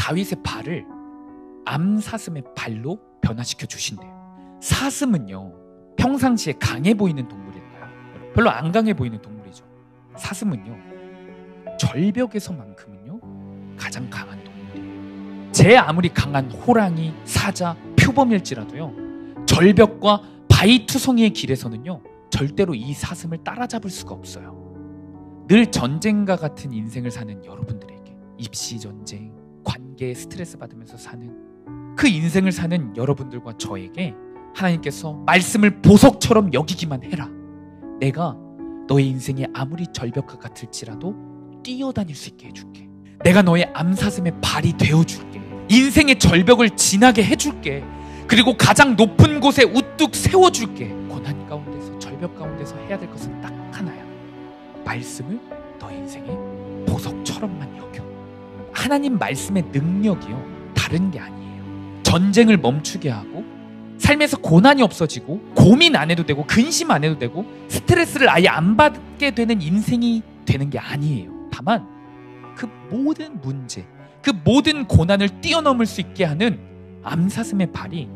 다윗의 발을 암사슴의 발로 변화시켜 주신대요. 사슴은요, 평상시에 강해 보이는 동물인가요? 별로 안 강해 보이는 동물이죠. 사슴은요, 절벽에서만큼은요 가장 강한 동물이에요. 제 아무리 강한 호랑이, 사자, 표범일지라도요, 절벽과 바위투성이의 길에서는요 절대로 이 사슴을 따라잡을 수가 없어요. 늘 전쟁과 같은 인생을 사는 여러분들에게, 입시 전쟁, 관계에 스트레스 받으면서 사는 그 인생을 사는 여러분들과 저에게 하나님께서 말씀을 보석처럼 여기기만 해라. 내가 너의 인생이 아무리 절벽과 같을지라도 뛰어다닐 수 있게 해줄게. 내가 너의 암사슴의 발이 되어줄게. 인생의 절벽을 지나게 해줄게. 그리고 가장 높은 곳에 우뚝 세워줄게. 고난 가운데서, 절벽 가운데서 해야 될 것은 딱 하나야. 말씀을 너의 인생의 보석처럼만 여겨. 하나님 말씀의 능력이요, 다른 게 아니에요. 전쟁을 멈추게 하고 삶에서 고난이 없어지고 고민 안 해도 되고 근심 안 해도 되고 스트레스를 아예 안 받게 되는 인생이 되는 게 아니에요. 다만 그 모든 문제, 그 모든 고난을 뛰어넘을 수 있게 하는 암사슴의 발이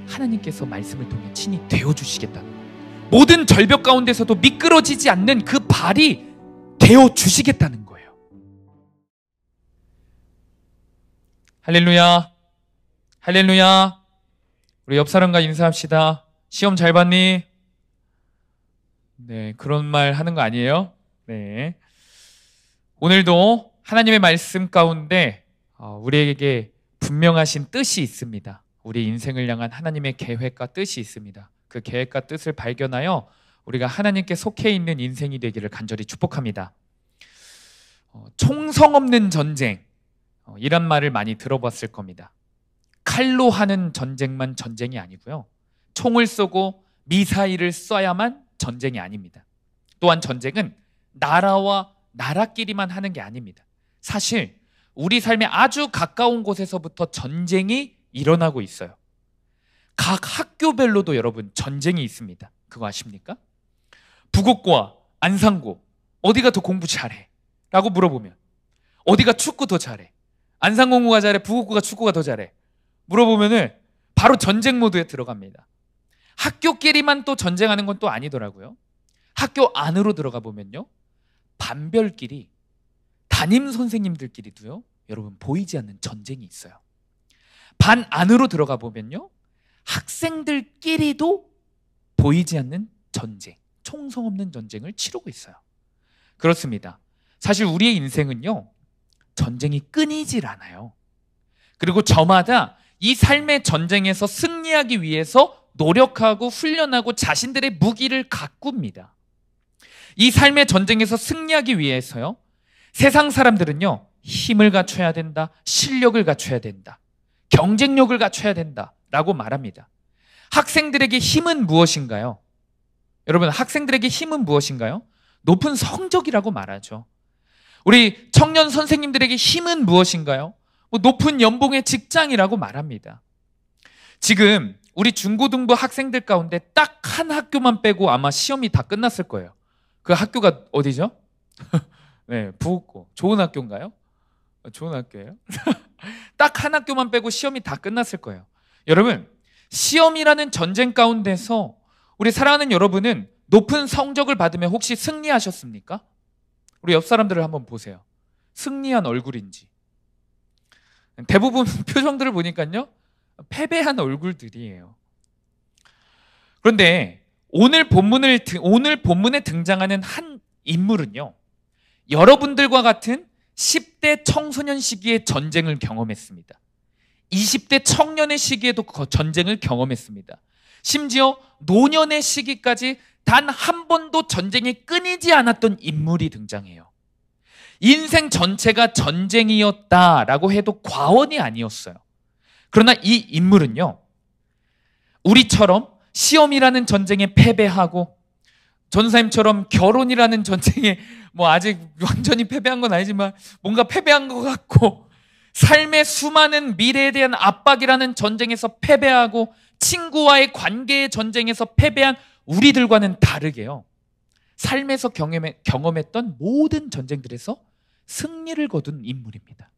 하나님께서 말씀을 통해 친히 되어주시겠다는 거예요. 모든 절벽 가운데서도 미끄러지지 않는 그 발이 되어주시겠다는 거예요. 할렐루야, 할렐루야. 우리 옆 사람과 인사합시다. 시험 잘 봤니? 네, 그런 말 하는 거 아니에요? 네. 오늘도 하나님의 말씀 가운데 우리에게 분명하신 뜻이 있습니다. 우리 인생을 향한 하나님의 계획과 뜻이 있습니다. 그 계획과 뜻을 발견하여 우리가 하나님께 속해 있는 인생이 되기를 간절히 축복합니다. 총성 없는 전쟁, 이란 말을 많이 들어봤을 겁니다. 칼로 하는 전쟁만 전쟁이 아니고요, 총을 쏘고 미사일을 쏴야만 전쟁이 아닙니다. 또한 전쟁은 나라와 나라끼리만 하는 게 아닙니다. 사실 우리 삶의 아주 가까운 곳에서부터 전쟁이 일어나고 있어요. 각 학교별로도 여러분 전쟁이 있습니다. 그거 아십니까? 부곡고와 안산고, 어디가 더 공부 잘해? 라고 물어보면 어디가 축구 더 잘해? 안산공고가 잘해? 부곡고가 축구가 더 잘해? 물어보면은 바로 전쟁 모드에 들어갑니다. 학교끼리만 또 전쟁하는 건 또 아니더라고요. 학교 안으로 들어가 보면요, 반별끼리, 담임 선생님들끼리도요, 여러분 보이지 않는 전쟁이 있어요. 반 안으로 들어가 보면요, 학생들끼리도 보이지 않는 전쟁, 총성 없는 전쟁을 치르고 있어요. 그렇습니다. 사실 우리의 인생은요, 전쟁이 끊이질 않아요. 그리고 저마다 이 삶의 전쟁에서 승리하기 위해서 노력하고 훈련하고 자신들의 무기를 가꿉니다. 이 삶의 전쟁에서 승리하기 위해서요, 세상 사람들은요, 힘을 갖춰야 된다, 실력을 갖춰야 된다, 경쟁력을 갖춰야 된다 라고 말합니다. 학생들에게 힘은 무엇인가요? 여러분, 학생들에게 힘은 무엇인가요? 높은 성적이라고 말하죠. 우리 청년 선생님들에게 힘은 무엇인가요? 높은 연봉의 직장이라고 말합니다. 지금 우리 중고등부 학생들 가운데 딱 한 학교만 빼고 아마 시험이 다 끝났을 거예요. 그 학교가 어디죠? 네, 부곡고. 좋은 학교인가요? 좋은 학교예요? 딱 한 학교만 빼고 시험이 다 끝났을 거예요. 여러분, 시험이라는 전쟁 가운데서 우리 사랑하는 여러분은 높은 성적을 받으면 혹시 승리하셨습니까? 우리 옆 사람들을 한번 보세요. 승리한 얼굴인지. 대부분 표정들을 보니까요, 패배한 얼굴들이에요. 그런데 오늘 본문에 등장하는 한 인물은요, 여러분들과 같은 10대 청소년 시기의 전쟁을 경험했습니다. 20대 청년의 시기에도 전쟁을 경험했습니다. 심지어 노년의 시기까지 단 한 번도 전쟁이 끊이지 않았던 인물이 등장해요. 인생 전체가 전쟁이었다라고 해도 과언이 아니었어요. 그러나 이 인물은요, 우리처럼 시험이라는 전쟁에 패배하고 전사님처럼 결혼이라는 전쟁에 아직 완전히 패배한 건 아니지만 뭔가 패배한 것 같고, 삶의 수많은 미래에 대한 압박이라는 전쟁에서 패배하고 친구와의 관계의 전쟁에서 패배한 우리들과는 다르게요, 삶에서 경험했던 모든 전쟁들에서 승리를 거둔 인물입니다.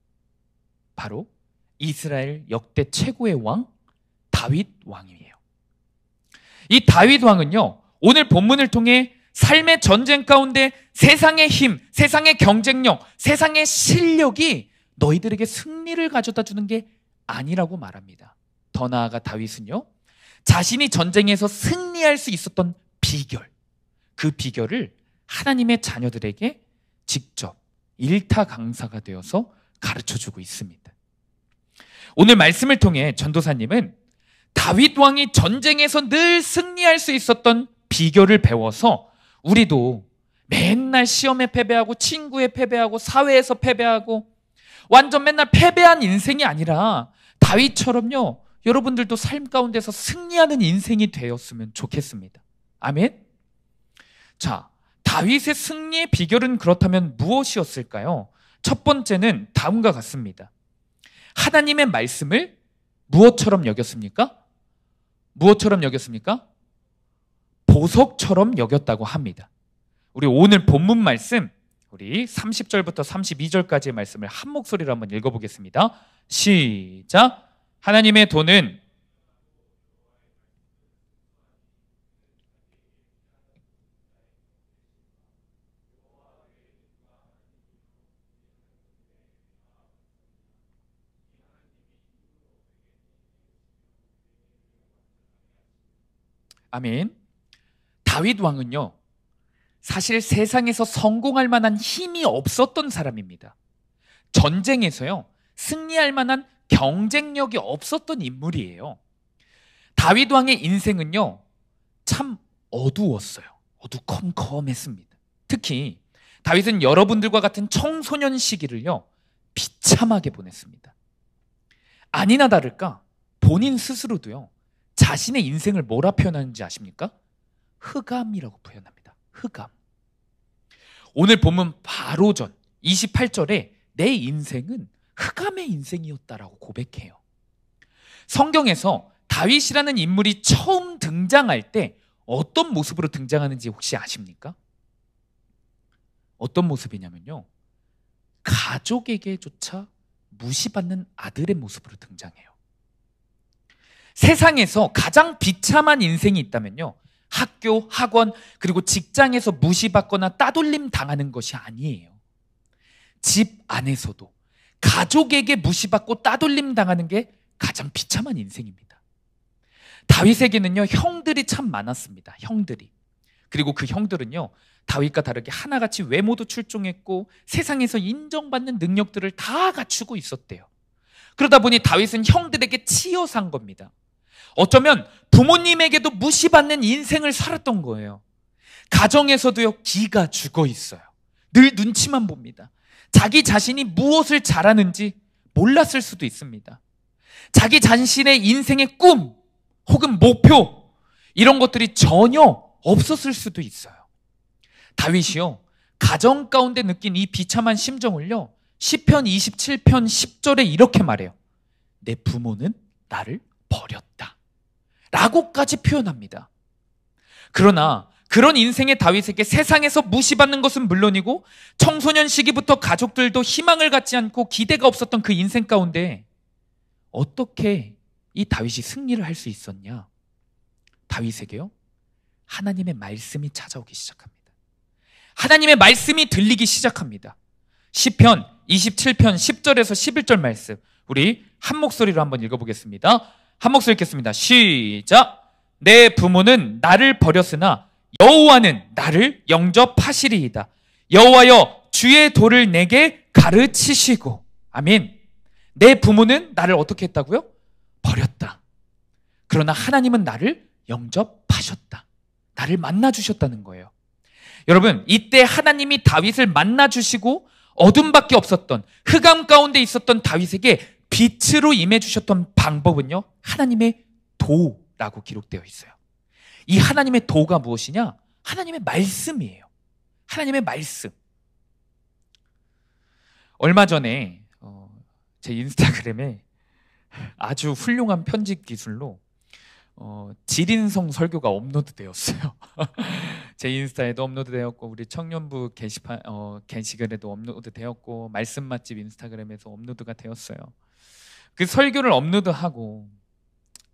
바로 이스라엘 역대 최고의 왕 다윗 왕이에요. 이 다윗 왕은요, 오늘 본문을 통해 삶의 전쟁 가운데 세상의 힘, 세상의 경쟁력, 세상의 실력이 너희들에게 승리를 가져다 주는 게 아니라고 말합니다. 더 나아가 다윗은요, 자신이 전쟁에서 승리할 수 있었던 비결, 그 비결을 하나님의 자녀들에게 직접 일타 강사가 되어서 가르쳐주고 있습니다. 오늘 말씀을 통해 전도사님은 다윗 왕이 전쟁에서 늘 승리할 수 있었던 비결을 배워서 우리도 맨날 시험에 패배하고 친구에 패배하고 사회에서 패배하고 완전 맨날 패배한 인생이 아니라 다윗처럼요, 여러분들도 삶 가운데서 승리하는 인생이 되었으면 좋겠습니다. 아멘? 자, 다윗의 승리의 비결은 그렇다면 무엇이었을까요? 첫 번째는 다음과 같습니다. 하나님의 말씀을 무엇처럼 여겼습니까? 무엇처럼 여겼습니까? 보석처럼 여겼다고 합니다. 우리 오늘 본문 말씀, 우리 30절부터 32절까지의 말씀을 한 목소리로 한번 읽어보겠습니다. 시작! 하나님의 도는 아멘. 다윗 왕은요, 사실 세상에서 성공할 만한 힘이 없었던 사람입니다. 전쟁에서요, 승리할 만한 경쟁력이 없었던 인물이에요. 다윗 왕의 인생은요, 참 어두웠어요. 어두컴컴했습니다. 특히 다윗은 여러분들과 같은 청소년 시기를요, 비참하게 보냈습니다. 아니나 다를까 본인 스스로도요, 자신의 인생을 뭐라 표현하는지 아십니까? 흑암이라고 표현합니다. 흑암. 오늘 본문 바로 전 28절에 내 인생은 흑암의 인생이었다라고 고백해요. 성경에서 다윗이라는 인물이 처음 등장할 때 어떤 모습으로 등장하는지 혹시 아십니까? 어떤 모습이냐면요, 가족에게조차 무시받는 아들의 모습으로 등장해요. 세상에서 가장 비참한 인생이 있다면요, 학교, 학원, 그리고 직장에서 무시받거나 따돌림 당하는 것이 아니에요. 집 안에서도 가족에게 무시받고 따돌림 당하는 게 가장 비참한 인생입니다. 다윗에게는요, 형들이 참 많았습니다. 형들이. 그리고 그 형들은요, 다윗과 다르게 하나같이 외모도 출중했고 세상에서 인정받는 능력들을 다 갖추고 있었대요. 그러다 보니 다윗은 형들에게 치여 산 겁니다. 어쩌면 부모님에게도 무시받는 인생을 살았던 거예요. 가정에서도요, 기가 죽어 있어요. 늘 눈치만 봅니다. 자기 자신이 무엇을 잘하는지 몰랐을 수도 있습니다. 자기 자신의 인생의 꿈 혹은 목표, 이런 것들이 전혀 없었을 수도 있어요. 다윗이요, 가정 가운데 느낀 이 비참한 심정을요, 시편 27편 10절에 이렇게 말해요. 내 부모는 나를 버렸다 라고까지 표현합니다. 그러나 그런 인생의 다윗에게 세상에서 무시받는 것은 물론이고 청소년 시기부터 가족들도 희망을 갖지 않고 기대가 없었던 그 인생 가운데 어떻게 이 다윗이 승리를 할 수 있었냐? 다윗에게요, 하나님의 말씀이 찾아오기 시작합니다. 하나님의 말씀이 들리기 시작합니다. 시편 27편 10절에서 11절 말씀, 우리 한 목소리로 한번 읽어보겠습니다. 한 목소리 읽겠습니다. 시작! 내 부모는 나를 버렸으나 여호와는 나를 영접하시리이다. 여호와여, 주의 도를 내게 가르치시고. 아멘. 내 부모는 나를 어떻게 했다고요? 버렸다. 그러나 하나님은 나를 영접하셨다. 나를 만나주셨다는 거예요. 여러분, 이때 하나님이 다윗을 만나주시고 어둠밖에 없었던, 흑암 가운데 있었던 다윗에게 빛으로 임해주셨던 방법은요, 하나님의 도라고 기록되어 있어요. 이 하나님의 도가 무엇이냐? 하나님의 말씀이에요. 하나님의 말씀. 얼마 전에 제 인스타그램에 아주 훌륭한 편집 기술로 지린성 설교가 업로드 되었어요. 제 인스타에도 업로드 되었고, 우리 청년부 게시판 게시글에도 업로드 되었고, 말씀 맛집 인스타그램에서 업로드가 되었어요. 그 설교를 업로드하고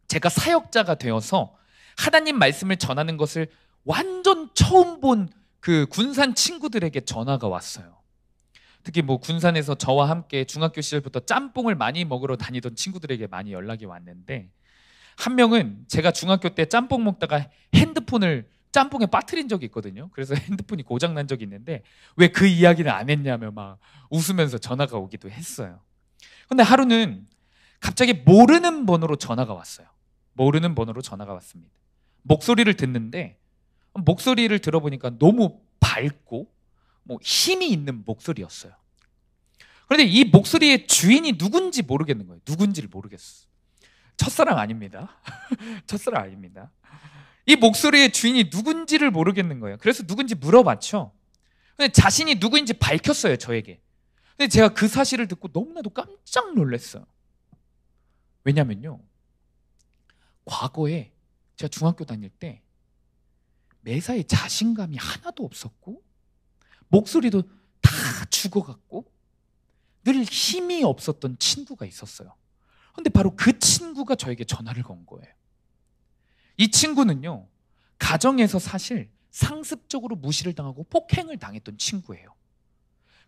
제가 사역자가 되어서 하나님 말씀을 전하는 것을 완전 처음 본 그 군산 친구들에게 전화가 왔어요. 특히 뭐 군산에서 저와 함께 중학교 시절부터 짬뽕을 많이 먹으러 다니던 친구들에게 많이 연락이 왔는데, 한 명은 제가 중학교 때 짬뽕 먹다가 핸드폰을 짬뽕에 빠뜨린 적이 있거든요. 그래서 핸드폰이 고장 난 적이 있는데 왜 그 이야기를 안 했냐며 막 웃으면서 전화가 오기도 했어요. 근데 하루는 갑자기 모르는 번호로 전화가 왔어요. 모르는 번호로 전화가 왔습니다. 목소리를 듣는데, 목소리를 들어보니까 너무 밝고 뭐 힘이 있는 목소리였어요. 그런데 이 목소리의 주인이 누군지 모르겠는 거예요. 누군지를 모르겠어요. 첫사랑 아닙니다. 첫사랑 아닙니다. 이 목소리의 주인이 누군지를 모르겠는 거예요. 그래서 누군지 물어봤죠. 근데 자신이 누구인지 밝혔어요, 저에게. 근데 제가 그 사실을 듣고 너무나도 깜짝 놀랐어요. 왜냐면요, 과거에 제가 중학교 다닐 때 매사에 자신감이 하나도 없었고 목소리도 다 죽어갔고 늘 힘이 없었던 친구가 있었어요. 그런데 바로 그 친구가 저에게 전화를 건 거예요. 이 친구는요, 가정에서 사실 상습적으로 무시를 당하고 폭행을 당했던 친구예요.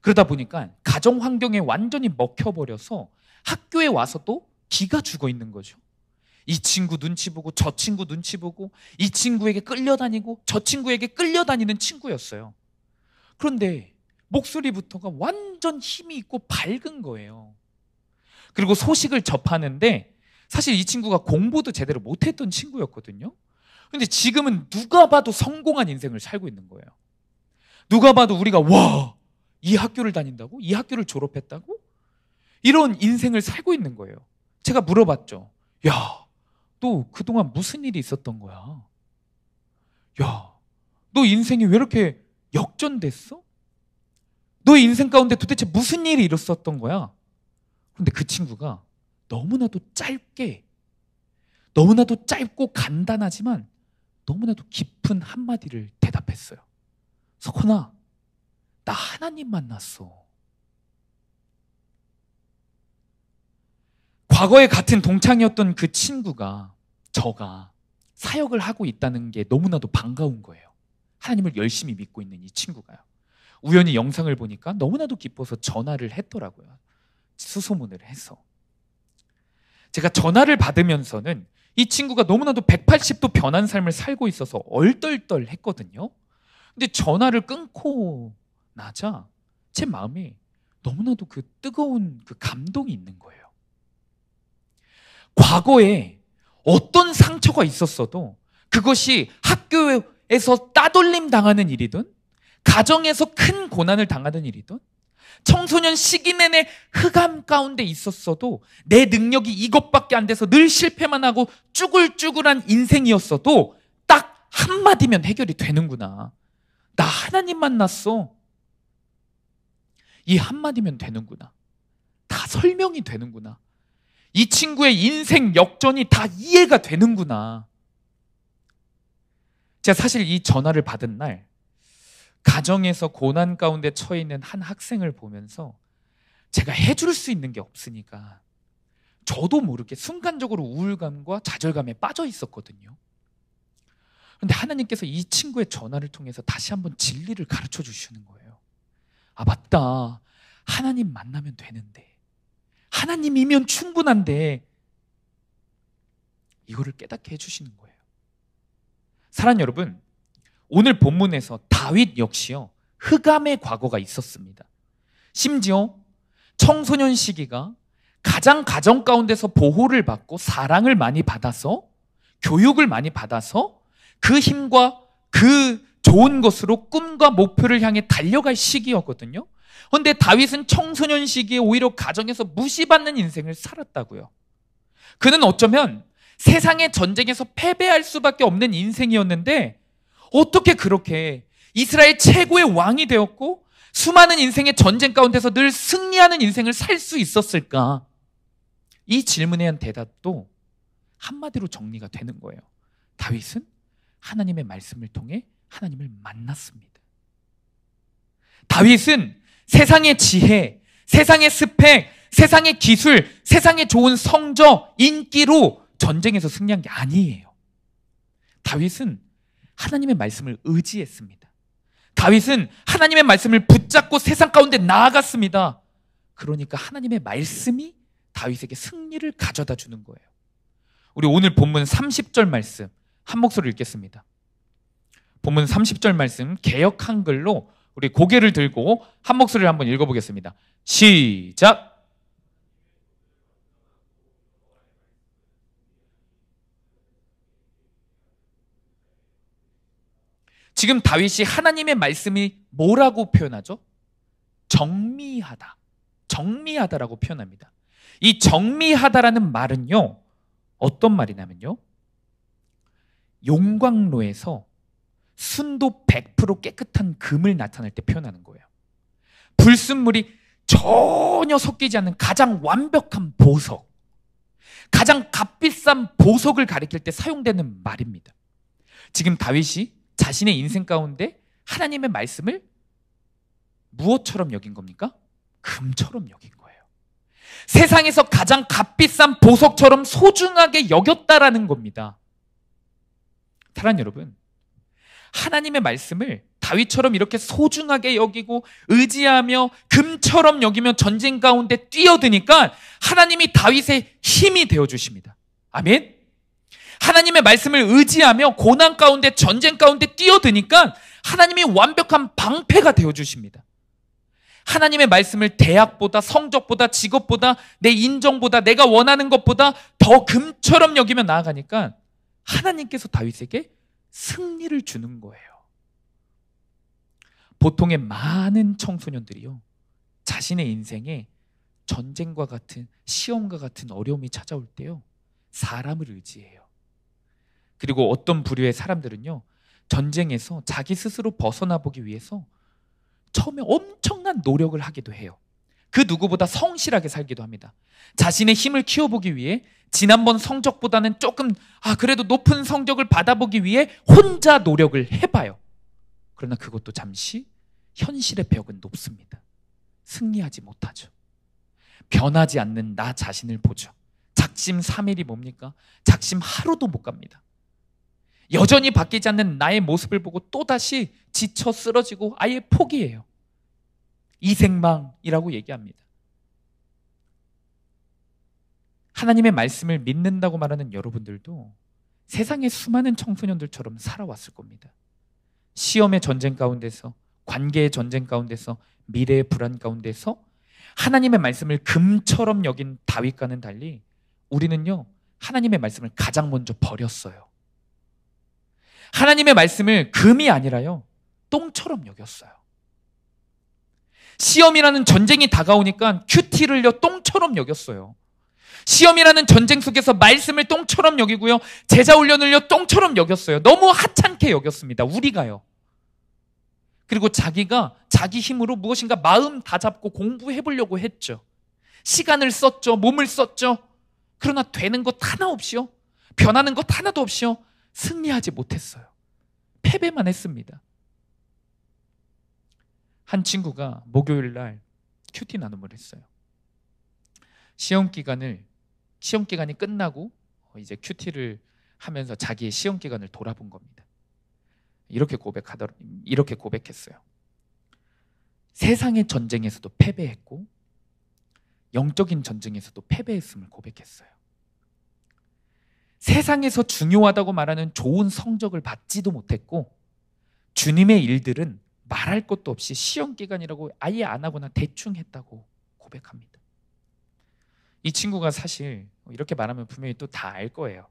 그러다 보니까 가정 환경에 완전히 먹혀버려서 학교에 와서도 기가 죽어 있는 거죠. 이 친구 눈치 보고 저 친구 눈치 보고 이 친구에게 끌려다니고 저 친구에게 끌려다니는 친구였어요. 그런데 목소리부터가 완전 힘이 있고 밝은 거예요. 그리고 소식을 접하는데 사실 이 친구가 공부도 제대로 못했던 친구였거든요. 근데 지금은 누가 봐도 성공한 인생을 살고 있는 거예요. 누가 봐도 우리가 와, 이 학교를 다닌다고? 이 학교를 졸업했다고? 이런 인생을 살고 있는 거예요. 제가 물어봤죠. 야, 너 그동안 무슨 일이 있었던 거야? 야, 너 인생이 왜 이렇게 역전됐어? 너 인생 가운데 도대체 무슨 일이 있었던 거야? 그런데 그 친구가 너무나도 짧고 간단하지만 너무나도 깊은 한마디를 대답했어요. 석훈아, 나 하나님 만났어. 과거에 같은 동창이었던 그 친구가 저가 사역을 하고 있다는 게 너무나도 반가운 거예요. 하나님을 열심히 믿고 있는 이 친구가요. 우연히 영상을 보니까 너무나도 기뻐서 전화를 했더라고요. 수소문을 해서. 제가 전화를 받으면서는 이 친구가 너무나도 180도 변한 삶을 살고 있어서 얼떨떨했거든요. 근데 전화를 끊고 나자 제 마음에 너무나도 그 뜨거운 그 감동이 있는 거예요. 과거에 어떤 상처가 있었어도 그것이 학교에서 따돌림 당하는 일이든 가정에서 큰 고난을 당하는 일이든 청소년 시기 내내 흑암 가운데 있었어도 내 능력이 이것밖에 안 돼서 늘 실패만 하고 쭈글쭈글한 인생이었어도 딱 한마디면 해결이 되는구나. 나 하나님 만났어. 이 한마디면 되는구나. 다 설명이 되는구나. 이 친구의 인생 역전이 다 이해가 되는구나. 제가 사실 이 전화를 받은 날 가정에서 고난 가운데 처해 있는 한 학생을 보면서 제가 해줄 수 있는 게 없으니까 저도 모르게 순간적으로 우울감과 좌절감에 빠져 있었거든요. 그런데 하나님께서 이 친구의 전화를 통해서 다시 한번 진리를 가르쳐 주시는 거예요. 아, 맞다. 하나님 만나면 되는데, 하나님이면 충분한데, 이거를 깨닫게 해주시는 거예요. 사랑하는 여러분, 오늘 본문에서 다윗 역시요, 흑암의 과거가 있었습니다. 심지어 청소년 시기가 가장 가정 가운데서 보호를 받고 사랑을 많이 받아서 교육을 많이 받아서 그 힘과 그 좋은 것으로 꿈과 목표를 향해 달려갈 시기였거든요. 그런데 다윗은 청소년 시기에 오히려 가정에서 무시받는 인생을 살았다고요. 그는 어쩌면 세상의 전쟁에서 패배할 수밖에 없는 인생이었는데 어떻게 그렇게 이스라엘 최고의 왕이 되었고 수많은 인생의 전쟁 가운데서 늘 승리하는 인생을 살 수 있었을까? 이 질문에 대한 대답도 한마디로 정리가 되는 거예요. 다윗은 하나님의 말씀을 통해 하나님을 만났습니다. 다윗은 세상의 지혜, 세상의 스펙, 세상의 기술, 세상의 좋은 성적, 인기로 전쟁에서 승리한 게 아니에요. 다윗은 하나님의 말씀을 의지했습니다. 다윗은 하나님의 말씀을 붙잡고 세상 가운데 나아갔습니다. 그러니까 하나님의 말씀이 다윗에게 승리를 가져다 주는 거예요. 우리 오늘 본문 30절 말씀 한 목소리로 읽겠습니다. 본문 30절 말씀 개역 한글로 우리 고개를 들고 한 목소리를 한번 읽어보겠습니다. 시작! 지금 다윗이 하나님의 말씀이 뭐라고 표현하죠? 정미하다. 정미하다라고 표현합니다. 이 정미하다라는 말은요, 어떤 말이냐면요, 용광로에서 순도 100% 깨끗한 금을 나타낼 때 표현하는 거예요. 불순물이 전혀 섞이지 않는 가장 완벽한 보석, 가장 값비싼 보석을 가리킬 때 사용되는 말입니다. 지금 다윗이 자신의 인생 가운데 하나님의 말씀을 무엇처럼 여긴 겁니까? 금처럼 여긴 거예요. 세상에서 가장 값비싼 보석처럼 소중하게 여겼다라는 겁니다. 사랑하는 여러분, 하나님의 말씀을 다윗처럼 이렇게 소중하게 여기고 의지하며 금처럼 여기며 전쟁 가운데 뛰어드니까 하나님이 다윗의 힘이 되어주십니다. 아멘? 하나님의 말씀을 의지하며 고난 가운데 전쟁 가운데 뛰어드니까 하나님이 완벽한 방패가 되어주십니다. 하나님의 말씀을 대학보다 성적보다 직업보다 내 인정보다 내가 원하는 것보다 더 금처럼 여기며 나아가니까 하나님께서 다윗에게 승리를 주는 거예요. 보통의 많은 청소년들이요, 자신의 인생에 전쟁과 같은 시험과 같은 어려움이 찾아올 때요, 사람을 의지해요. 그리고 어떤 부류의 사람들은요, 전쟁에서 자기 스스로 벗어나 보기 위해서 처음에 엄청난 노력을 하기도 해요. 그 누구보다 성실하게 살기도 합니다. 자신의 힘을 키워보기 위해 지난번 성적보다는 조금 그래도 높은 성적을 받아보기 위해 혼자 노력을 해봐요. 그러나 그것도 잠시 현실의 벽은 높습니다. 승리하지 못하죠. 변하지 않는 나 자신을 보죠. 작심 3일이 뭡니까? 작심 하루도 못 갑니다. 여전히 바뀌지 않는 나의 모습을 보고 또다시 지쳐 쓰러지고 아예 포기해요. 이생망이라고 얘기합니다. 하나님의 말씀을 믿는다고 말하는 여러분들도 세상의 수많은 청소년들처럼 살아왔을 겁니다. 시험의 전쟁 가운데서, 관계의 전쟁 가운데서, 미래의 불안 가운데서 하나님의 말씀을 금처럼 여긴 다윗과는 달리 우리는요, 하나님의 말씀을 가장 먼저 버렸어요. 하나님의 말씀을 금이 아니라요, 똥처럼 여겼어요. 시험이라는 전쟁이 다가오니까 큐티를요, 똥처럼 여겼어요. 시험이라는 전쟁 속에서 말씀을 똥처럼 여기고요, 제자 훈련을요, 똥처럼 여겼어요. 너무 하찮게 여겼습니다. 우리가요. 그리고 자기가 자기 힘으로 무엇인가 마음 다 잡고 공부해보려고 했죠. 시간을 썼죠. 몸을 썼죠. 그러나 되는 것 하나 없이요, 변하는 것 하나도 없이요, 승리하지 못했어요. 패배만 했습니다. 한 친구가 목요일 날 큐티 나눔을 했어요. 시험 기간이 끝나고 이제 큐티를 하면서 자기의 시험 기간을 돌아본 겁니다. 이렇게 고백했어요. 세상의 전쟁에서도 패배했고 영적인 전쟁에서도 패배했음을 고백했어요. 세상에서 중요하다고 말하는 좋은 성적을 받지도 못했고 주님의 일들은 말할 것도 없이 시험 기간이라고 아예 안 하거나 대충 했다고 고백합니다. 이 친구가 사실 이렇게 말하면 분명히 또 다 알 거예요.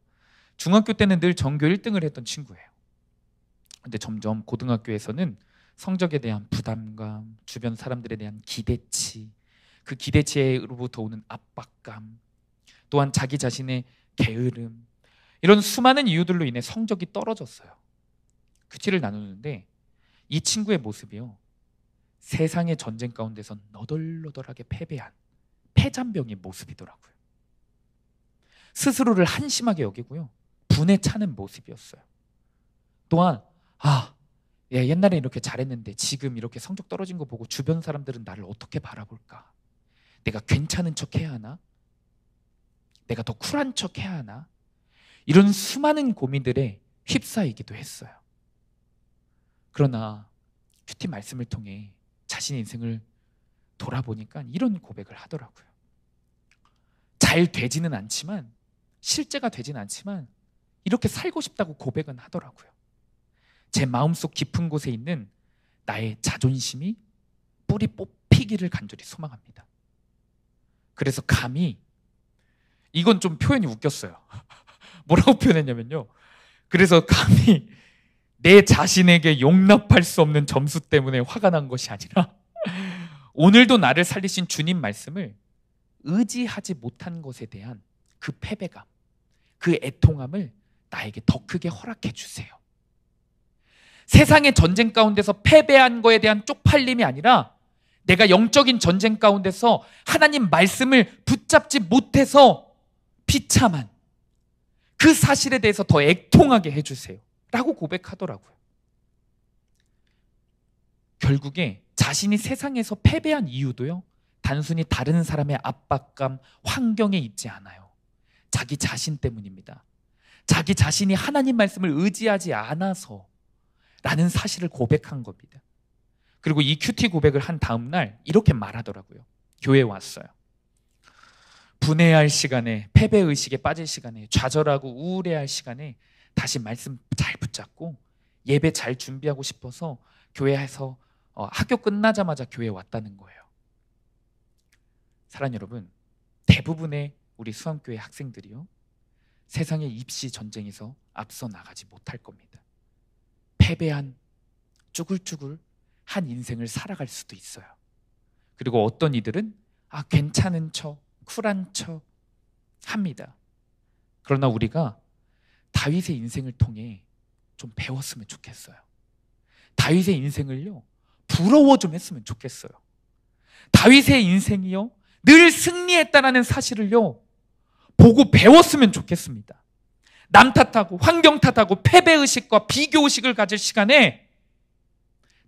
중학교 때는 늘 전교 1등을 했던 친구예요. 근데 점점 고등학교에서는 성적에 대한 부담감, 주변 사람들에 대한 기대치, 그 기대치로부터 오는 압박감, 또한 자기 자신의 게으름, 이런 수많은 이유들로 인해 성적이 떨어졌어요. 큐티를 나누는데 이 친구의 모습이요, 세상의 전쟁 가운데서 너덜너덜하게 패배한 패잔병의 모습이더라고요. 스스로를 한심하게 여기고요, 분에 차는 모습이었어요. 또한 옛날에 이렇게 잘했는데 지금 이렇게 성적 떨어진 거 보고 주변 사람들은 나를 어떻게 바라볼까, 내가 괜찮은 척 해야 하나? 내가 더 쿨한 척 해야 하나? 이런 수많은 고민들에 휩싸이기도 했어요. 그러나 큐티 말씀을 통해 자신의 인생을 돌아보니까 이런 고백을 하더라고요. 잘 되지는 않지만, 실제가 되지는 않지만 이렇게 살고 싶다고 고백은 하더라고요. 제 마음속 깊은 곳에 있는 나의 자존심이 뿌리 뽑히기를 간절히 소망합니다. 그래서 감히, 이건 좀 표현이 웃겼어요. 뭐라고 표현했냐면요, 그래서 감히 내 자신에게 용납할 수 없는 점수 때문에 화가 난 것이 아니라 오늘도 나를 살리신 주님 말씀을 의지하지 못한 것에 대한 그 패배감, 그 애통함을 나에게 더 크게 허락해 주세요. 세상의 전쟁 가운데서 패배한 거에 대한 쪽팔림이 아니라 내가 영적인 전쟁 가운데서 하나님 말씀을 붙잡지 못해서 비참한 그 사실에 대해서 더 애통하게 해주세요 라고 고백하더라고요. 결국에 자신이 세상에서 패배한 이유도요, 단순히 다른 사람의 압박감, 환경에 있지 않아요. 자기 자신 때문입니다. 자기 자신이 하나님 말씀을 의지하지 않아서 라는 사실을 고백한 겁니다. 그리고 이 큐티 고백을 한 다음 날 이렇게 말하더라고요. 교회에 왔어요. 분해할 시간에, 패배의식에 빠질 시간에, 좌절하고 우울해할 시간에 다시 말씀 잘 붙잡고 예배 잘 준비하고 싶어서 교회에서 학교 끝나자마자 교회에 왔다는 거예요. 사랑하는 여러분, 대부분의 우리 수원교회 학생들이요, 세상의 입시 전쟁에서 앞서 나가지 못할 겁니다. 패배한, 쭈글쭈글 한 인생을 살아갈 수도 있어요. 그리고 어떤 이들은 괜찮은 척, 쿨한 척 합니다. 그러나 우리가 다윗의 인생을 통해 좀 배웠으면 좋겠어요. 다윗의 인생을요, 부러워 좀 했으면 좋겠어요. 다윗의 인생이요, 늘 승리했다라는 사실을요 보고 배웠으면 좋겠습니다. 남 탓하고 환경 탓하고 패배의식과 비교의식을 가질 시간에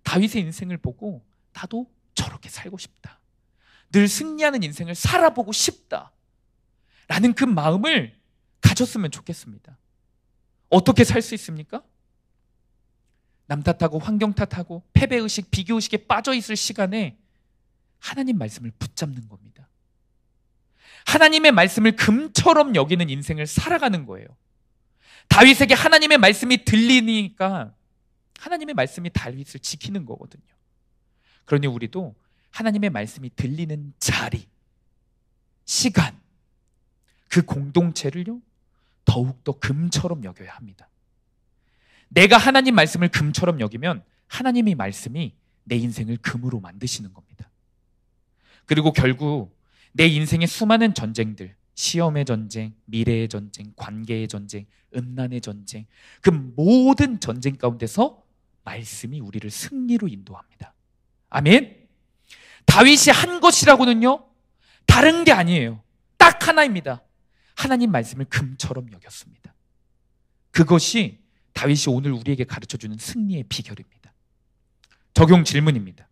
다윗의 인생을 보고 나도 저렇게 살고 싶다, 늘 승리하는 인생을 살아보고 싶다 라는 그 마음을 가졌으면 좋겠습니다. 어떻게 살 수 있습니까? 남 탓하고 환경 탓하고 패배의식, 비교의식에 빠져있을 시간에 하나님 말씀을 붙잡는 겁니다. 하나님의 말씀을 금처럼 여기는 인생을 살아가는 거예요. 다윗에게 하나님의 말씀이 들리니까 하나님의 말씀이 다윗을 지키는 거거든요. 그러니 우리도 하나님의 말씀이 들리는 자리, 시간, 그 공동체를요 더욱더 금처럼 여겨야 합니다. 내가 하나님 말씀을 금처럼 여기면 하나님의 말씀이 내 인생을 금으로 만드시는 겁니다. 그리고 결국 내 인생의 수많은 전쟁들, 시험의 전쟁, 미래의 전쟁, 관계의 전쟁, 음란의 전쟁, 그 모든 전쟁 가운데서 말씀이 우리를 승리로 인도합니다. 아멘. 다윗이 한 것이라고는요 다른 게 아니에요. 딱 하나입니다. 하나님 말씀을 금처럼 여겼습니다. 그것이 다윗이 오늘 우리에게 가르쳐주는 승리의 비결입니다. 적용 질문입니다.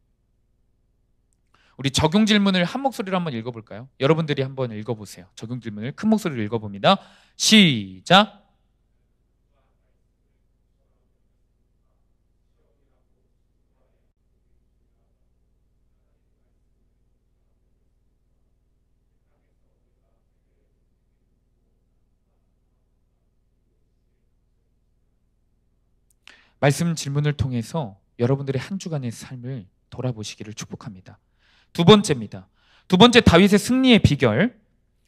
우리 적용 질문을 한 목소리로 한번 읽어볼까요? 여러분들이 한번 읽어보세요. 적용 질문을 큰 목소리로 읽어봅니다. 시작. 말씀 질문을 통해서 여러분들의 한 주간의 삶을 돌아보시기를 축복합니다. 두 번째입니다. 두 번째, 다윗의 승리의 비결.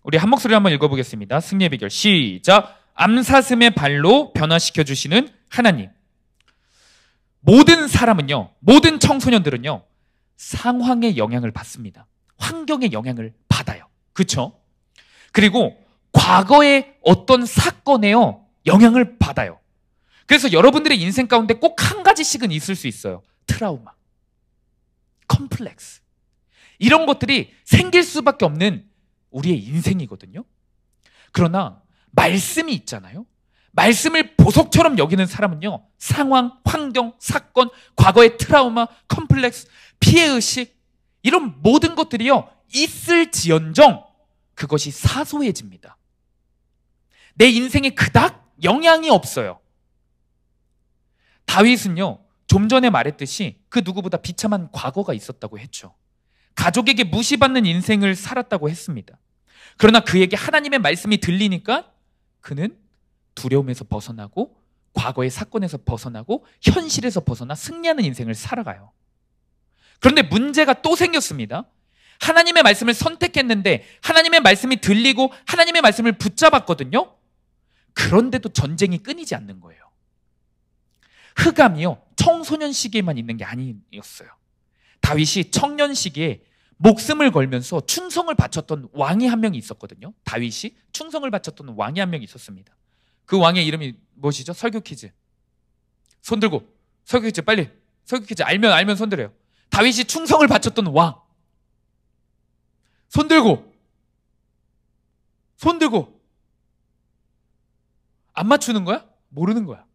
우리 한 목소리 한번 읽어보겠습니다. 승리의 비결 시작. 암사슴의 발로 변화시켜 주시는 하나님. 모든 사람은요, 모든 청소년들은요 상황의 영향을 받습니다. 환경의 영향을 받아요. 그렇죠? 그리고 과거의 어떤 사건에요 영향을 받아요. 그래서 여러분들의 인생 가운데 꼭 한 가지씩은 있을 수 있어요. 트라우마, 컴플렉스, 이런 것들이 생길 수밖에 없는 우리의 인생이거든요. 그러나 말씀이 있잖아요. 말씀을 보석처럼 여기는 사람은요 상황, 환경, 사건, 과거의 트라우마, 컴플렉스, 피해의식, 이런 모든 것들이요 있을지언정 그것이 사소해집니다. 내 인생에 그닥 영향이 없어요. 다윗은요, 좀 전에 말했듯이 그 누구보다 비참한 과거가 있었다고 했죠. 가족에게 무시받는 인생을 살았다고 했습니다. 그러나 그에게 하나님의 말씀이 들리니까 그는 두려움에서 벗어나고 과거의 사건에서 벗어나고 현실에서 벗어나 승리하는 인생을 살아가요. 그런데 문제가 또 생겼습니다. 하나님의 말씀을 선택했는데 하나님의 말씀이 들리고 하나님의 말씀을 붙잡았거든요. 그런데도 전쟁이 끊이지 않는 거예요. 흑암이요, 청소년 시기에만 있는 게 아니었어요. 다윗이 청년 시기에 목숨을 걸면서 충성을 바쳤던 왕이 한 명이 있었거든요. 다윗이 충성을 바쳤던 왕이 한 명이 있었습니다. 그 왕의 이름이 무엇이죠? 설교 퀴즈. 손 들고. 설교 퀴즈 빨리. 설교 퀴즈 알면 손 들어요. 다윗이 충성을 바쳤던 왕. 손 들고. 손 들고. 안 맞추는 거야? 모르는 거야.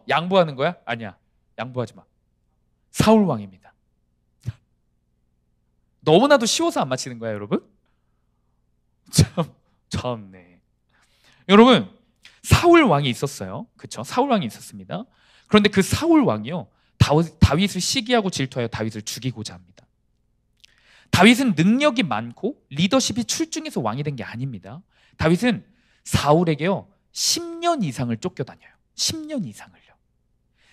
양보하는 거야? 아니야. 양보하지 마. 사울 왕입니다. 너무나도 쉬워서 안 맞히는 거야, 여러분? 참네. 여러분, 사울 왕이 있었어요. 그렇죠? 사울 왕이 있었습니다. 그런데 그 사울 왕이요, 다윗을 시기하고 질투하여 다윗을 죽이고자 합니다. 다윗은 능력이 많고 리더십이 출중해서 왕이 된 게 아닙니다. 다윗은 사울에게요 10년 이상을 쫓겨다녀요. 10년 이상을요.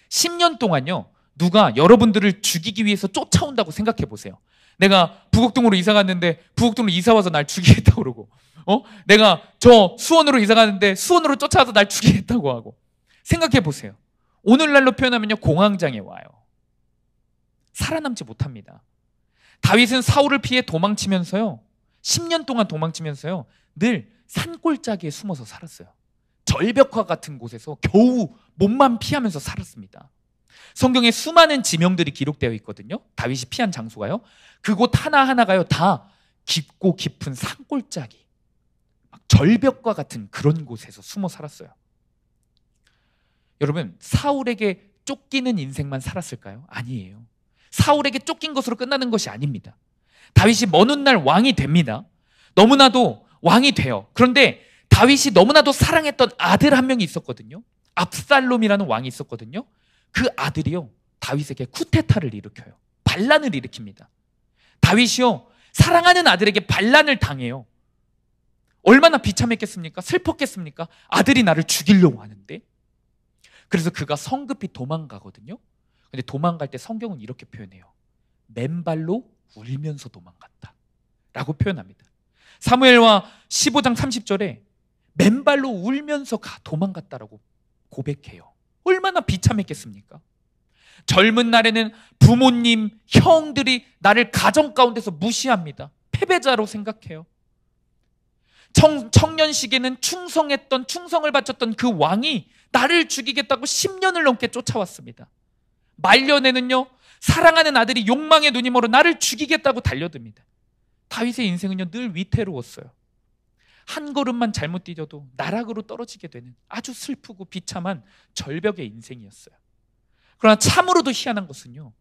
10년 동안요, 누가 여러분들을 죽이기 위해서 쫓아온다고 생각해 보세요. 내가 부곡동으로 이사 갔는데 부곡동으로 이사 와서 날 죽이겠다고 그러고, 내가 저 수원으로 이사 갔는데 수원으로 쫓아와서 날 죽이겠다고 하고. 생각해 보세요. 오늘날로 표현하면요, 공황장애 와요. 살아남지 못합니다. 다윗은 사울을 피해 도망치면서요, 10년 동안 도망치면서요, 늘 산골짜기에 숨어서 살았어요. 절벽화 같은 곳에서 겨우 몸만 피하면서 살았습니다. 성경에 수많은 지명들이 기록되어 있거든요. 다윗이 피한 장소가요, 그곳 하나하나가요 다 깊고 깊은 산골짜기, 막 절벽과 같은 그런 곳에서 숨어 살았어요. 여러분, 사울에게 쫓기는 인생만 살았을까요? 아니에요. 사울에게 쫓긴 것으로 끝나는 것이 아닙니다. 다윗이 먼 훗날 왕이 됩니다. 너무나도 왕이 돼요. 그런데 다윗이 너무나도 사랑했던 아들 한 명이 있었거든요. 압살롬이라는 왕이 있었거든요. 그 아들이요, 다윗에게 쿠데타를 일으켜요. 반란을 일으킵니다. 다윗이요, 사랑하는 아들에게 반란을 당해요. 얼마나 비참했겠습니까? 슬펐겠습니까? 아들이 나를 죽이려고 하는데. 그래서 그가 성급히 도망가거든요. 근데 도망갈 때 성경은 이렇게 표현해요. 맨발로 울면서 도망갔다 라고 표현합니다. 사무엘하 15장 30절에 맨발로 울면서 도망갔다라고 고백해요. 얼마나 비참했겠습니까? 젊은 날에는 부모님, 형들이 나를 가정 가운데서 무시합니다. 패배자로 생각해요. 청년 시기에는 충성을 바쳤던 그 왕이 나를 죽이겠다고 10년을 넘게 쫓아왔습니다. 말년에는요, 사랑하는 아들이 욕망의 눈이 멀어 나를 죽이겠다고 달려듭니다. 다윗의 인생은요, 늘 위태로웠어요. 한 걸음만 잘못 뛰어도 나락으로 떨어지게 되는 아주 슬프고 비참한 절벽의 인생이었어요. 그러나 참으로도 희한한 것은요,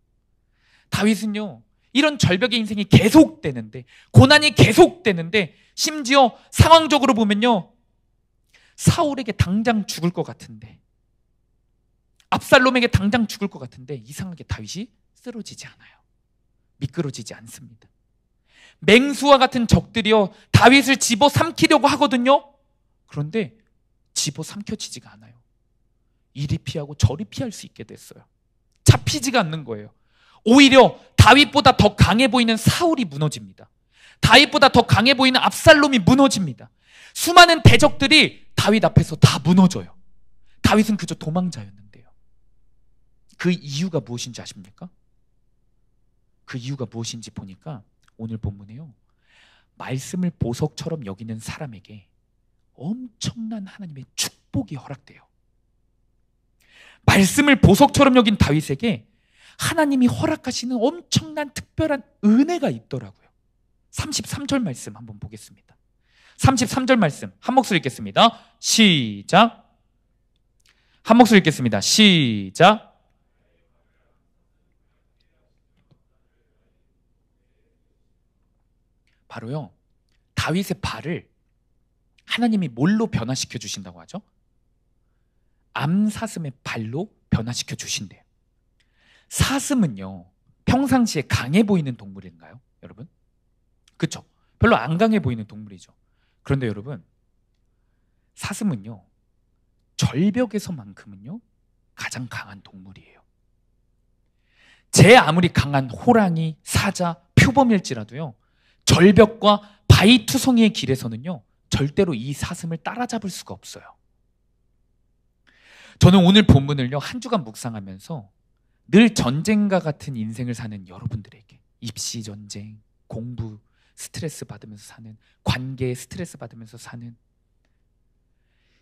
다윗은요, 이런 절벽의 인생이 계속되는데, 고난이 계속되는데, 심지어 상황적으로 보면요, 사울에게 당장 죽을 것 같은데, 압살롬에게 당장 죽을 것 같은데 이상하게 다윗이 쓰러지지 않아요. 미끄러지지 않습니다. 맹수와 같은 적들이요, 다윗을 집어삼키려고 하거든요. 그런데 집어삼켜지지가 않아요. 이리 피하고 저리 피할 수 있게 됐어요. 잡히지가 않는 거예요. 오히려 다윗보다 더 강해 보이는 사울이 무너집니다. 다윗보다 더 강해 보이는 압살롬이 무너집니다. 수많은 대적들이 다윗 앞에서 다 무너져요. 다윗은 그저 도망자였는데요. 그 이유가 무엇인지 아십니까? 그 이유가 무엇인지 보니까 오늘 본문에요, 말씀을 보석처럼 여기는 사람에게 엄청난 하나님의 축복이 허락돼요. 말씀을 보석처럼 여긴 다윗에게 하나님이 허락하시는 엄청난 특별한 은혜가 있더라고요. 33절 말씀 한번 보겠습니다. 33절 말씀 한 목소리 읽겠습니다. 시작. 한 목소리 읽겠습니다. 시작. 바로요, 다윗의 발을 하나님이 뭘로 변화시켜 주신다고 하죠? 암사슴의 발로 변화시켜 주신대요. 사슴은요, 평상시에 강해 보이는 동물인가요, 여러분? 그렇죠? 별로 안 강해 보이는 동물이죠. 그런데 여러분, 사슴은요, 절벽에서만큼은요 가장 강한 동물이에요. 제 아무리 강한 호랑이, 사자, 표범일지라도요, 절벽과 바위투성이의 길에서는요 절대로 이 사슴을 따라잡을 수가 없어요. 저는 오늘 본문을요 한 주간 묵상하면서 늘 전쟁과 같은 인생을 사는 여러분들에게, 입시 전쟁, 공부 스트레스 받으면서 사는, 관계에 스트레스 받으면서 사는,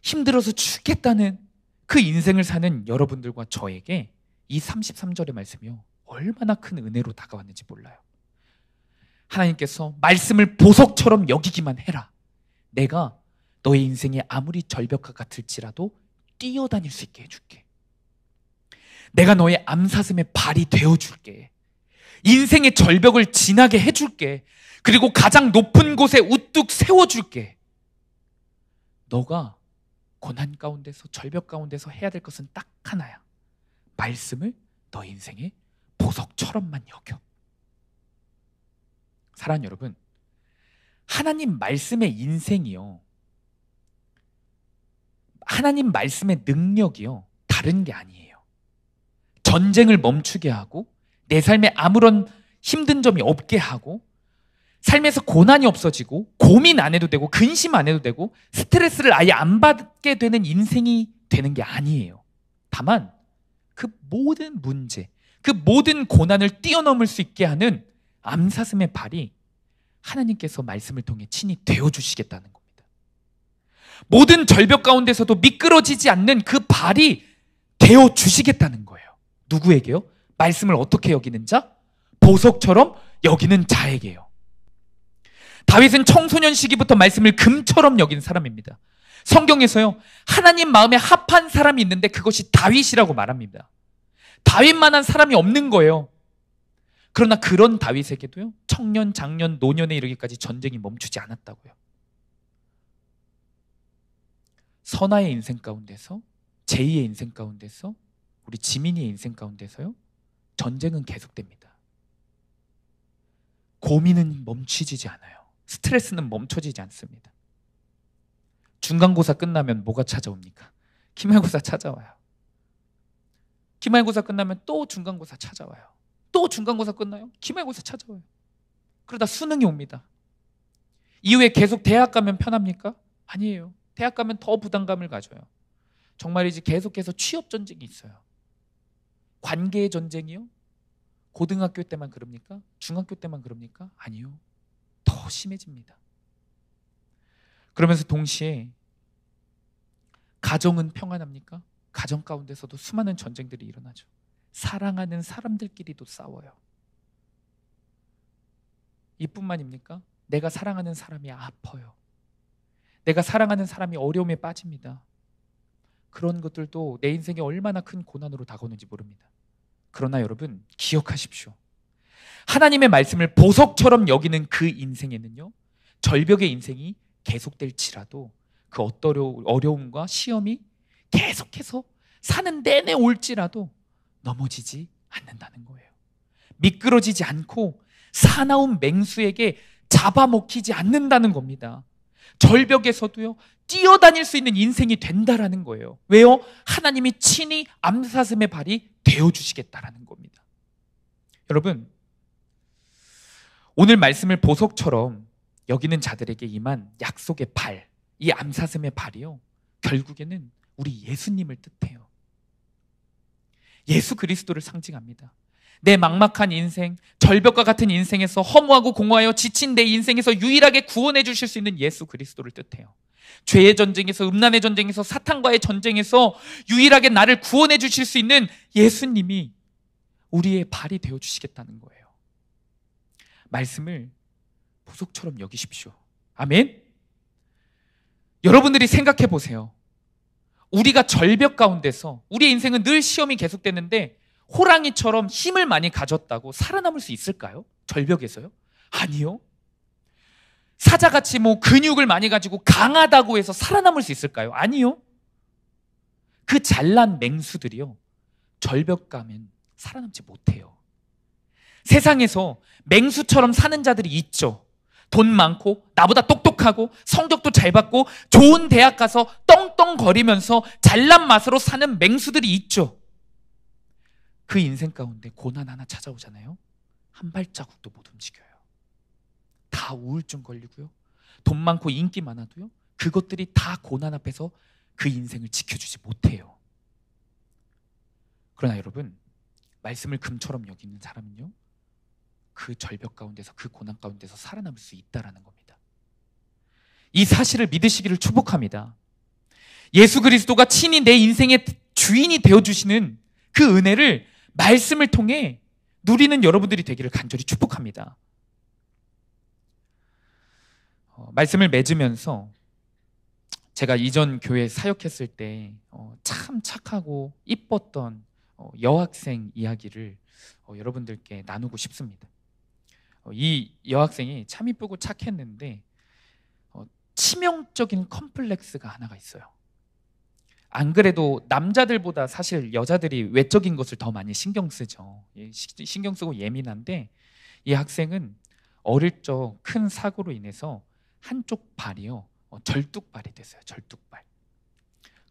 힘들어서 죽겠다는 그 인생을 사는 여러분들과 저에게 이 33절의 말씀이요 얼마나 큰 은혜로 다가왔는지 몰라요. 하나님께서 말씀을 보석처럼 여기기만 해라. 내가 너의 인생이 아무리 절벽과 같을지라도 뛰어다닐 수 있게 해줄게. 내가 너의 암사슴의 발이 되어줄게. 인생의 절벽을 지나게 해줄게. 그리고 가장 높은 곳에 우뚝 세워줄게. 너가 고난 가운데서, 절벽 가운데서 해야 될 것은 딱 하나야. 말씀을 너 인생의 보석처럼만 여겨. 사랑하는 여러분, 하나님 말씀의 인생이요, 하나님 말씀의 능력이요 다른 게 아니에요. 전쟁을 멈추게 하고, 내 삶에 아무런 힘든 점이 없게 하고, 삶에서 고난이 없어지고, 고민 안 해도 되고, 근심 안 해도 되고, 스트레스를 아예 안 받게 되는 인생이 되는 게 아니에요. 다만 그 모든 문제, 그 모든 고난을 뛰어넘을 수 있게 하는 암사슴의 발이 하나님께서 말씀을 통해 친히 되어주시겠다는 겁니다. 모든 절벽 가운데서도 미끄러지지 않는 그 발이 되어주시겠다는 거예요. 누구에게요? 말씀을 어떻게 여기는 자? 보석처럼 여기는 자에게요. 다윗은 청소년 시기부터 말씀을 금처럼 여긴 사람입니다. 성경에서요, 하나님 마음에 합한 사람이 있는데 그것이 다윗이라고 말합니다. 다윗만한 사람이 없는 거예요. 그러나 그런 다윗에게도요, 청년, 장년, 노년에 이르기까지 전쟁이 멈추지 않았다고요. 선아의 인생 가운데서, 제이의 인생 가운데서, 우리 지민이의 인생 가운데서요, 전쟁은 계속됩니다. 고민은 멈추지 않아요. 스트레스는 멈춰지지 않습니다. 중간고사 끝나면 뭐가 찾아옵니까? 기말고사 찾아와요. 기말고사 끝나면 또 중간고사 찾아와요. 또 중간고사 끝나요? 기말고사 찾아와요. 그러다 수능이 옵니다. 이후에 계속 대학 가면 편합니까? 아니에요. 대학 가면 더 부담감을 가져요. 정말이지 계속해서 취업 전쟁이 있어요. 관계의 전쟁이요? 고등학교 때만 그럽니까? 중학교 때만 그럽니까? 아니요. 더 심해집니다. 그러면서 동시에 가정은 평안합니까? 가정 가운데서도 수많은 전쟁들이 일어나죠. 사랑하는 사람들끼리도 싸워요. 이뿐만입니까? 내가 사랑하는 사람이 아파요. 내가 사랑하는 사람이 어려움에 빠집니다. 그런 것들도 내 인생에 얼마나 큰 고난으로 다가오는지 모릅니다. 그러나 여러분, 기억하십시오. 하나님의 말씀을 보석처럼 여기는 그 인생에는요, 절벽의 인생이 계속될지라도 그 어려움과 시험이 계속해서 사는 내내 올지라도 넘어지지 않는다는 거예요. 미끄러지지 않고 사나운 맹수에게 잡아먹히지 않는다는 겁니다. 절벽에서도요, 뛰어다닐 수 있는 인생이 된다라는 거예요. 왜요? 하나님이 친히 암사슴의 발이 되어주시겠다라는 겁니다. 여러분, 오늘 말씀을 보석처럼 여기는 자들에게 임한 약속의 발, 이 암사슴의 발이요, 결국에는 우리 예수님을 뜻해요. 예수 그리스도를 상징합니다. 내 막막한 인생, 절벽과 같은 인생에서 허무하고 공허하여 지친 내 인생에서 유일하게 구원해 주실 수 있는 예수 그리스도를 뜻해요. 죄의 전쟁에서, 음란의 전쟁에서, 사탄과의 전쟁에서 유일하게 나를 구원해 주실 수 있는 예수님이 우리의 발이 되어 주시겠다는 거예요. 말씀을 보석처럼 여기십시오. 아멘. 여러분들이 생각해 보세요. 우리가 절벽 가운데서, 우리의 인생은 늘 시험이 계속되는데 호랑이처럼 힘을 많이 가졌다고 살아남을 수 있을까요? 절벽에서요? 아니요. 사자같이 뭐 근육을 많이 가지고 강하다고 해서 살아남을 수 있을까요? 아니요. 그 잘난 맹수들이요, 절벽 가면 살아남지 못해요. 세상에서 맹수처럼 사는 자들이 있죠. 돈 많고 나보다 똑똑하고 성적도 잘 받고 좋은 대학 가서 떵떵거리면서 잘난 맛으로 사는 맹수들이 있죠. 그 인생 가운데 고난 하나 찾아오잖아요. 한 발자국도 못 움직여요. 다 우울증 걸리고요, 돈 많고 인기 많아도요, 그것들이 다 고난 앞에서 그 인생을 지켜주지 못해요. 그러나 여러분, 말씀을 금처럼 여기는 사람은요, 그 절벽 가운데서, 그 고난 가운데서 살아남을 수 있다라는 겁니다. 이 사실을 믿으시기를 축복합니다. 예수 그리스도가 친히 내 인생의 주인이 되어주시는 그 은혜를 말씀을 통해 누리는 여러분들이 되기를 간절히 축복합니다. 말씀을 맺으면서 제가 이전 교회에 사역했을 때 참 착하고 이뻤던 여학생 이야기를 여러분들께 나누고 싶습니다. 이 여학생이 참 이쁘고 착했는데 치명적인 컴플렉스가 하나가 있어요. 안 그래도 남자들보다 사실 여자들이 외적인 것을 더 많이 신경 쓰죠. 신경 쓰고 예민한데, 이 학생은 어릴 적 큰 사고로 인해서 한쪽 발이요, 절뚝발이 됐어요. 절뚝발.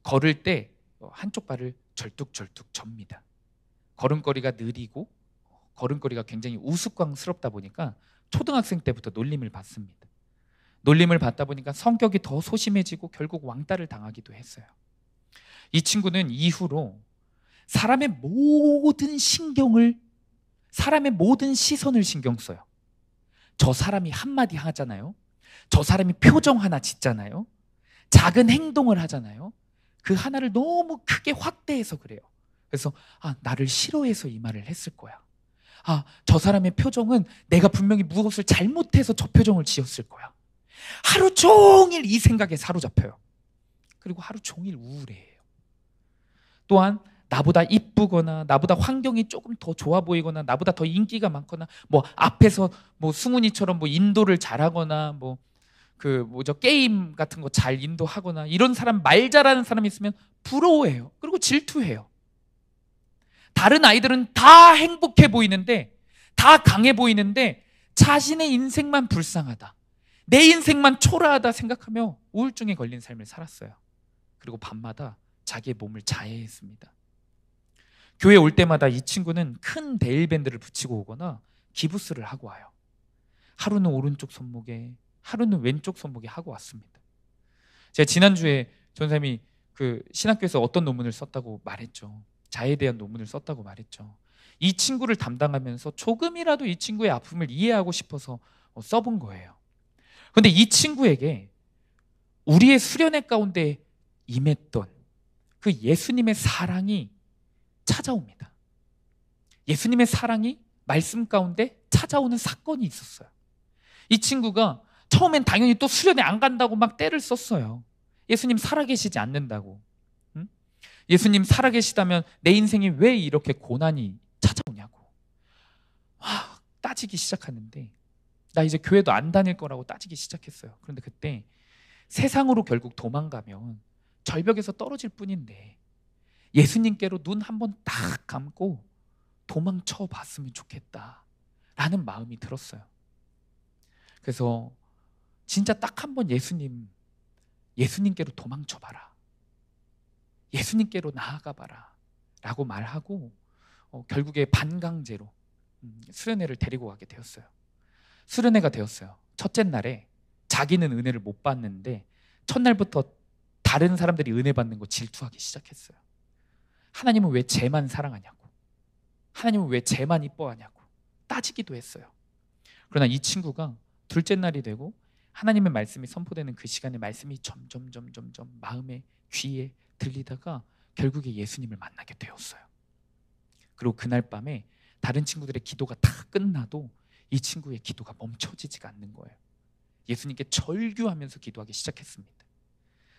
걸을 때 한쪽 발을 절뚝절뚝 접니다. 걸음걸이가 느리고 걸음걸이가 굉장히 우스꽝스럽다 보니까 초등학생 때부터 놀림을 받습니다. 놀림을 받다 보니까 성격이 더 소심해지고 결국 왕따를 당하기도 했어요. 이 친구는 이후로 사람의 모든 시선을 신경 써요. 저 사람이 한마디 하잖아요. 저 사람이 표정 하나 짓잖아요. 작은 행동을 하잖아요. 그 하나를 너무 크게 확대해서 그래요. 그래서 나를 싫어해서 이 말을 했을 거야. 저 사람의 표정은 내가 분명히 무엇을 잘못해서 저 표정을 지었을 거야. 하루 종일 이 생각에 사로잡혀요. 그리고 하루 종일 우울해해요. 또한 나보다 이쁘거나 나보다 환경이 조금 더 좋아 보이거나 나보다 더 인기가 많거나 앞에서 승훈이처럼 인도를 잘하거나 게임 같은 거 잘 인도하거나 이런 사람, 말 잘하는 사람이 있으면 부러워해요. 그리고 질투해요. 다른 아이들은 다 행복해 보이는데, 다 강해 보이는데 자신의 인생만 불쌍하다, 내 인생만 초라하다 생각하며 우울증에 걸린 삶을 살았어요. 그리고 밤마다 자기의 몸을 자해했습니다. 교회 올 때마다 이 친구는 큰 데일밴드를 붙이고 오거나 기부스를 하고 와요. 하루는 오른쪽 손목에, 하루는 왼쪽 손목에 하고 왔습니다. 제가 지난주에 전사님이 신학교에서 어떤 논문을 썼다고 말했죠. 자해에 대한 논문을 썼다고 말했죠. 이 친구를 담당하면서 조금이라도 이 친구의 아픔을 이해하고 싶어서 써본 거예요. 그런데 이 친구에게 우리의 수련회 가운데 임했던 그 예수님의 사랑이 찾아옵니다. 예수님의 사랑이 말씀 가운데 찾아오는 사건이 있었어요. 이 친구가 처음엔 당연히 또 수련회 안 간다고 막 떼를 썼어요. 예수님 살아계시지 않는다고. 예수님 살아계시다면 내 인생에 왜 이렇게 고난이 찾아오냐고 따지기 시작하는데, 나 이제 교회도 안 다닐 거라고 따지기 시작했어요. 그런데 그때 세상으로 결국 도망가면 절벽에서 떨어질 뿐인데 예수님께로 눈 한번 딱 감고 도망쳐 봤으면 좋겠다라는 마음이 들었어요. 그래서 진짜 딱 한 번 예수님께로 도망쳐 봐라, 예수님께로 나아가 봐라 라고 말하고 결국에 반강제로 수련회를 데리고 가게 되었어요. 수련회가 되었어요. 첫째 날에 자기는 은혜를 못 받는데 첫날부터 다른 사람들이 은혜 받는 거 질투하기 시작했어요. 하나님은 왜 쟤만 사랑하냐고, 하나님은 왜 쟤만 이뻐하냐고 따지기도 했어요. 그러나 이 친구가 둘째 날이 되고 하나님의 말씀이 선포되는 그 시간에 말씀이 점점 마음의 귀에 들리다가 결국에 예수님을 만나게 되었어요. 그리고 그날 밤에 다른 친구들의 기도가 다 끝나도 이 친구의 기도가 멈춰지지가 않는 거예요. 예수님께 절규하면서 기도하기 시작했습니다.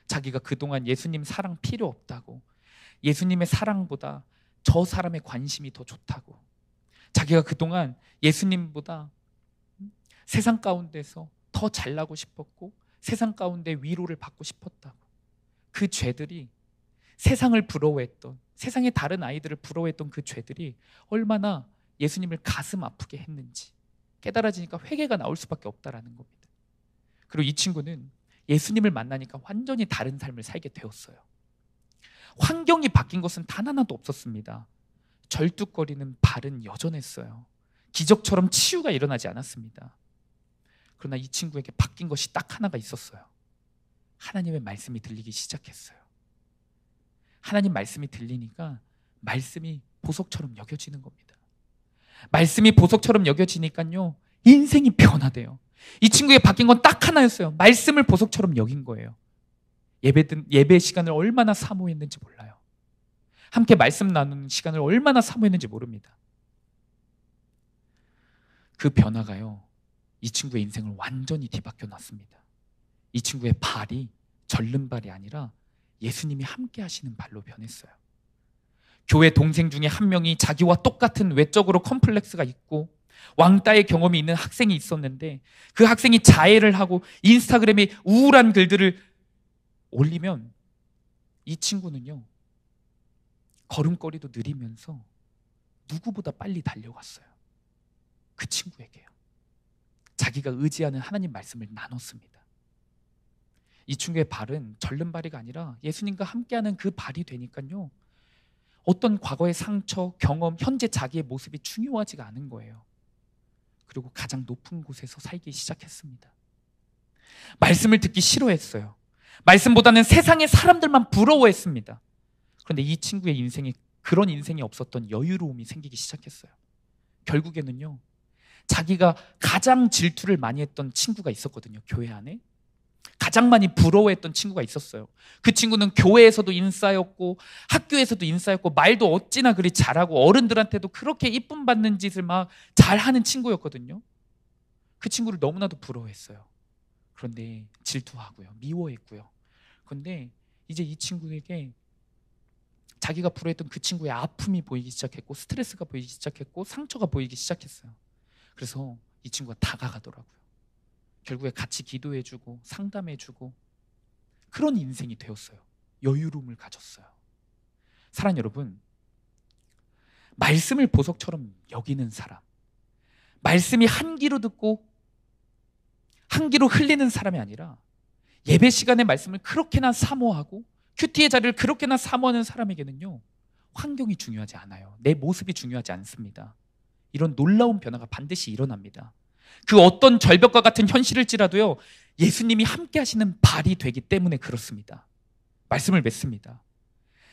자기가 그동안 예수님 사랑 필요 없다고, 예수님의 사랑보다 저 사람의 관심이 더 좋다고, 자기가 그동안 예수님보다 세상 가운데서 더 더 잘나고 싶었고 세상 가운데 위로를 받고 싶었다고. 그 죄들이, 세상을 부러워했던, 세상의 다른 아이들을 부러워했던 그 죄들이 얼마나 예수님을 가슴 아프게 했는지 깨달아지니까 회개가 나올 수밖에 없다라는 겁니다. 그리고 이 친구는 예수님을 만나니까 완전히 다른 삶을 살게 되었어요. 환경이 바뀐 것은 단 하나도 없었습니다. 절뚝거리는 발은 여전했어요. 기적처럼 치유가 일어나지 않았습니다. 그러나 이 친구에게 바뀐 것이 딱 하나가 있었어요. 하나님의 말씀이 들리기 시작했어요. 하나님 말씀이 들리니까 말씀이 보석처럼 여겨지는 겁니다. 말씀이 보석처럼 여겨지니까요, 인생이 변화돼요. 이 친구에게 바뀐 건 딱 하나였어요. 말씀을 보석처럼 여긴 거예요. 예배 시간을 얼마나 사모했는지 몰라요. 함께 말씀 나누는 시간을 얼마나 사모했는지 모릅니다. 그 변화가요, 이 친구의 인생을 완전히 뒤바뀌어 놨습니다. 이 친구의 발이 절른 발이 아니라 예수님이 함께 하시는 발로 변했어요. 교회 동생 중에 한 명이 자기와 똑같은 외적으로 컴플렉스가 있고 왕따의 경험이 있는 학생이 있었는데, 그 학생이 자해를 하고 인스타그램에 우울한 글들을 올리면 이 친구는요, 걸음걸이도 느리면서 누구보다 빨리 달려갔어요. 그 친구에게요. 자기가 의지하는 하나님 말씀을 나눴습니다. 이 친구의 발은 절른 발이가 아니라 예수님과 함께하는 그 발이 되니까요, 어떤 과거의 상처, 경험, 현재 자기의 모습이 중요하지가 않은 거예요. 그리고 가장 높은 곳에서 살기 시작했습니다. 말씀을 듣기 싫어했어요. 말씀보다는 세상의 사람들만 부러워했습니다. 그런데 이 친구의 인생에 그런 인생이 없었던 여유로움이 생기기 시작했어요. 결국에는요, 자기가 가장 질투를 많이 했던 친구가 있었거든요. 교회 안에 가장 많이 부러워했던 친구가 있었어요. 그 친구는 교회에서도 인싸였고 학교에서도 인싸였고 말도 어찌나 그리 잘하고 어른들한테도 그렇게 이쁨 받는 짓을 막 잘하는 친구였거든요. 그 친구를 너무나도 부러워했어요. 그런데 질투하고요, 미워했고요. 그런데 이제 이 친구에게 자기가 부러워했던 그 친구의 아픔이 보이기 시작했고, 스트레스가 보이기 시작했고, 상처가 보이기 시작했어요. 그래서 이 친구가 다가가더라고요. 결국에 같이 기도해주고 상담해주고 그런 인생이 되었어요. 여유로움을 가졌어요. 사랑하는 여러분, 말씀을 보석처럼 여기는 사람, 말씀이 한 귀로 듣고 한 귀로 흘리는 사람이 아니라 예배 시간에 말씀을 그렇게나 사모하고 큐티의 자리를 그렇게나 사모하는 사람에게는요, 환경이 중요하지 않아요. 내 모습이 중요하지 않습니다. 이런 놀라운 변화가 반드시 일어납니다. 그 어떤 절벽과 같은 현실일지라도요, 예수님이 함께 하시는 발이 되기 때문에 그렇습니다. 말씀을 맺습니다.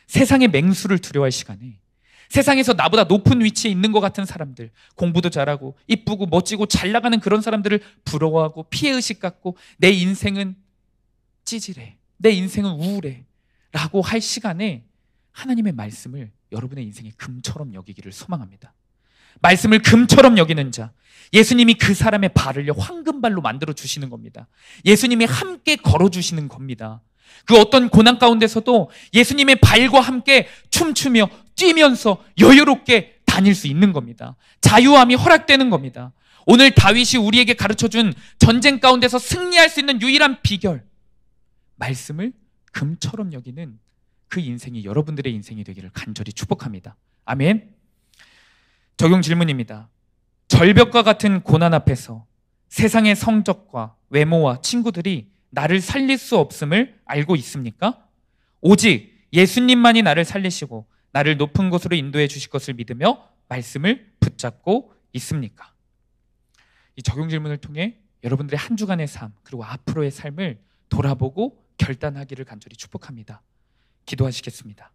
세상의 맹수를 두려워할 시간에 세상에서 나보다 높은 위치에 있는 것 같은 사람들, 공부도 잘하고 이쁘고 멋지고 잘 나가는 그런 사람들을 부러워하고 피해의식 갖고 내 인생은 찌질해, 내 인생은 우울해 라고 할 시간에 하나님의 말씀을 여러분의 인생의 금처럼 여기기를 소망합니다. 말씀을 금처럼 여기는 자, 예수님이 그 사람의 발을요, 황금발로 만들어 주시는 겁니다. 예수님이 함께 걸어주시는 겁니다. 그 어떤 고난 가운데서도 예수님의 발과 함께 춤추며 뛰면서 여유롭게 다닐 수 있는 겁니다. 자유함이 허락되는 겁니다. 오늘 다윗이 우리에게 가르쳐준 전쟁 가운데서 승리할 수 있는 유일한 비결, 말씀을 금처럼 여기는 그 인생이 여러분들의 인생이 되기를 간절히 축복합니다. 아멘. 적용 질문입니다. 절벽과 같은 고난 앞에서 세상의 성적과 외모와 친구들이 나를 살릴 수 없음을 알고 있습니까? 오직 예수님만이 나를 살리시고 나를 높은 곳으로 인도해 주실 것을 믿으며 말씀을 붙잡고 있습니까? 이 적용 질문을 통해 여러분들의 한 주간의 삶, 그리고 앞으로의 삶을 돌아보고 결단하기를 간절히 축복합니다. 기도하시겠습니다.